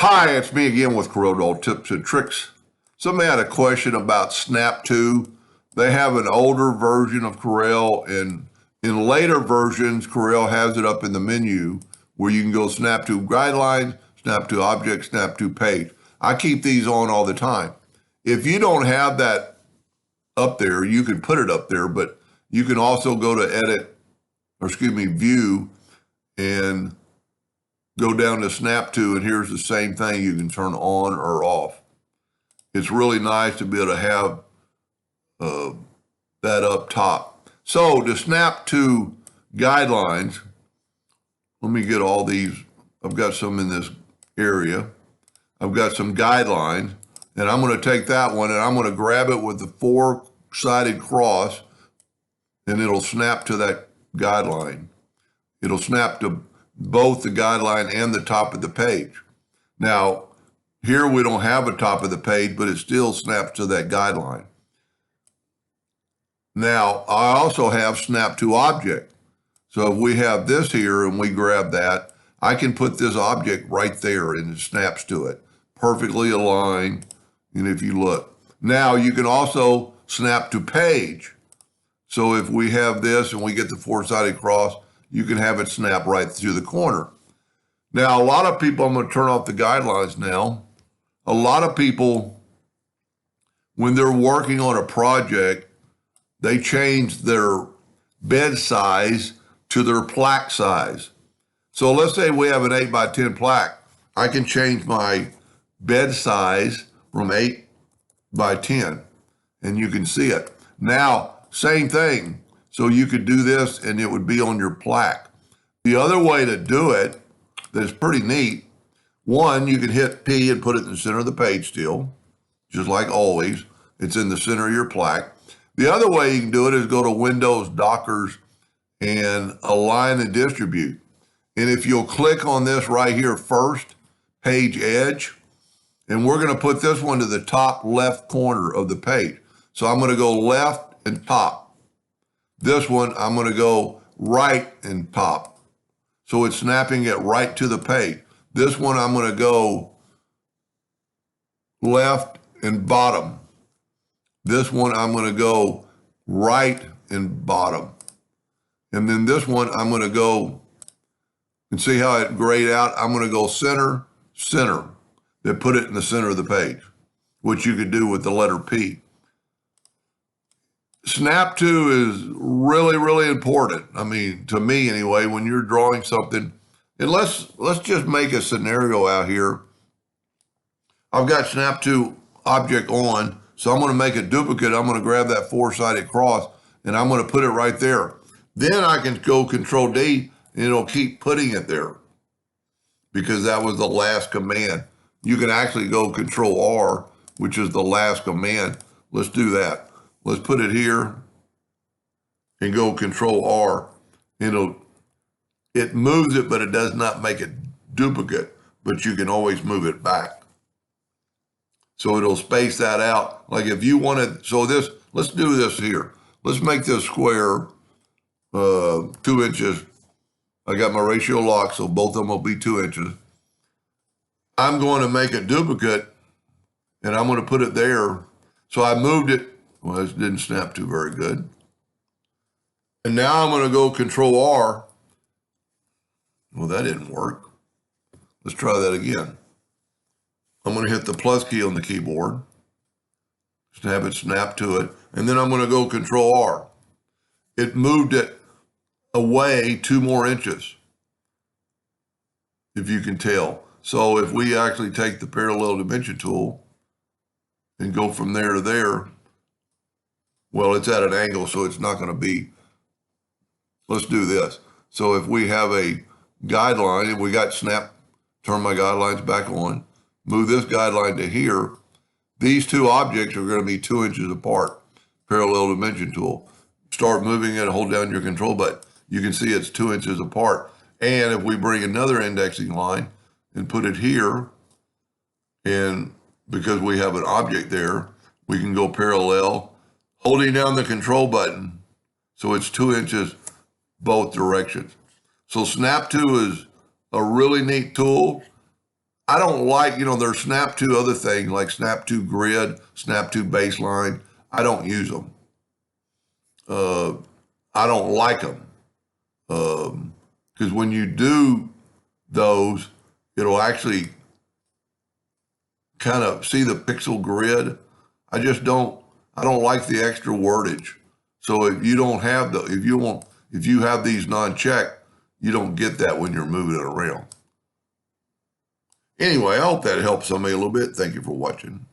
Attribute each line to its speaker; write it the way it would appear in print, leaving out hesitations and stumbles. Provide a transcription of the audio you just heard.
Speaker 1: Hi, it's me again with CorelDraw Tips and Tricks. Somebody had a question about Snap 2. They have an older version of Corel, and in later versions, Corel has it up in the menu where you can go Snap to Guidelines, Snap to Object, Snap to Page. I keep these on all the time. If you don't have that up there, you can put it up there, but you can also go to View, and go down to Snap to, and here's the same thing. You can turn on or off. It's really nice to be able to have that up top. So to Snap to Guidelines, let me get all these. I've got some in this area. I've got some guidelines, and I'm going to take that one and I'm going to grab it with the four-sided cross, and it'll snap to that guideline. It'll snap to both the guideline and the top of the page. Now, here we don't have a top of the page, but it still snaps to that guideline. Now, I also have Snap to Object. So if we have this here and we grab that, I can put this object right there and it snaps to it. Perfectly aligned, and if you look. Now, you can also snap to page. So if we have this and we get the four-sided cross, you can have it snap right through the corner. Now, a lot of people, I'm going to turn off the guidelines now. A lot of people, when they're working on a project, they change their bed size to their plaque size. So let's say we have an 8 by 10 plaque. I can change my bed size from 8 by 10, and you can see it. Now, same thing. So you could do this and it would be on your plaque. The other way to do it that's pretty neat, one, you can hit P and put it in the center of the page still, just like always. It's in the center of your plaque. The other way you can do it is go to Windows, Dockers, and Align and Distribute. And if you'll click on this right here first, Page Edge, and we're going to put this one to the top left corner of the page. So I'm going to go left and top. This one, I'm going to go right and top. So it's snapping it right to the page. This one, I'm going to go left and bottom. This one, I'm going to go right and bottom. And then this one, I'm going to go, and see how it grayed out? I'm going to go center, center. Then put it in the center of the page, which you could do with the letter P. Snap to is really, really important. I mean, to me anyway, when you're drawing something, and let's just make a scenario out here. I've got Snap to Object on, so I'm going to make a duplicate. I'm going to grab that four-sided cross, and I'm going to put it right there. Then I can go Control D, and it'll keep putting it there because that was the last command. You can actually go Control R, which is the last command. Let's do that. Let's put it here and go Control R. It moves it, but it does not make it duplicate, but you can always move it back. So it'll space that out. Like if you wanted, so this, let's do this here. Let's make this square 2 inches. I got my ratio locked, so both of them will be 2 inches. I'm going to make a duplicate, and I'm going to put it there. So I moved it. Well, this didn't snap to very good. And now I'm going to go Control R. Well, that didn't work. Let's try that again. I'm going to hit the plus key on the keyboard. Just have it snap to it. And then I'm going to go Control R. It moved it away 2 more inches, if you can tell. So if we actually take the parallel dimension tool and go from there to there, well, it's at an angle, so it's not going to be. Let's do this. So if we have a guideline, and we got snap, turn my guidelines back on, move this guideline to here, these two objects are going to be 2 inches apart. Parallel dimension tool. Start moving it, hold down your control button. You can see it's 2 inches apart. And if we bring another indexing line and put it here, and because we have an object there, we can go parallel, holding down the control button, so it's 2 inches both directions. So Snap to is a really neat tool. I don't like, there's snap to other things like snap to grid, snap to baseline. I don't use them. I don't like them. Because when you do those, it'll actually kind of see the pixel grid. I don't like the extra wordage. So if you don't have if you have these non-checked, you don't get that when you're moving it around. Anyway, I hope that helps somebody a little bit. Thank you for watching.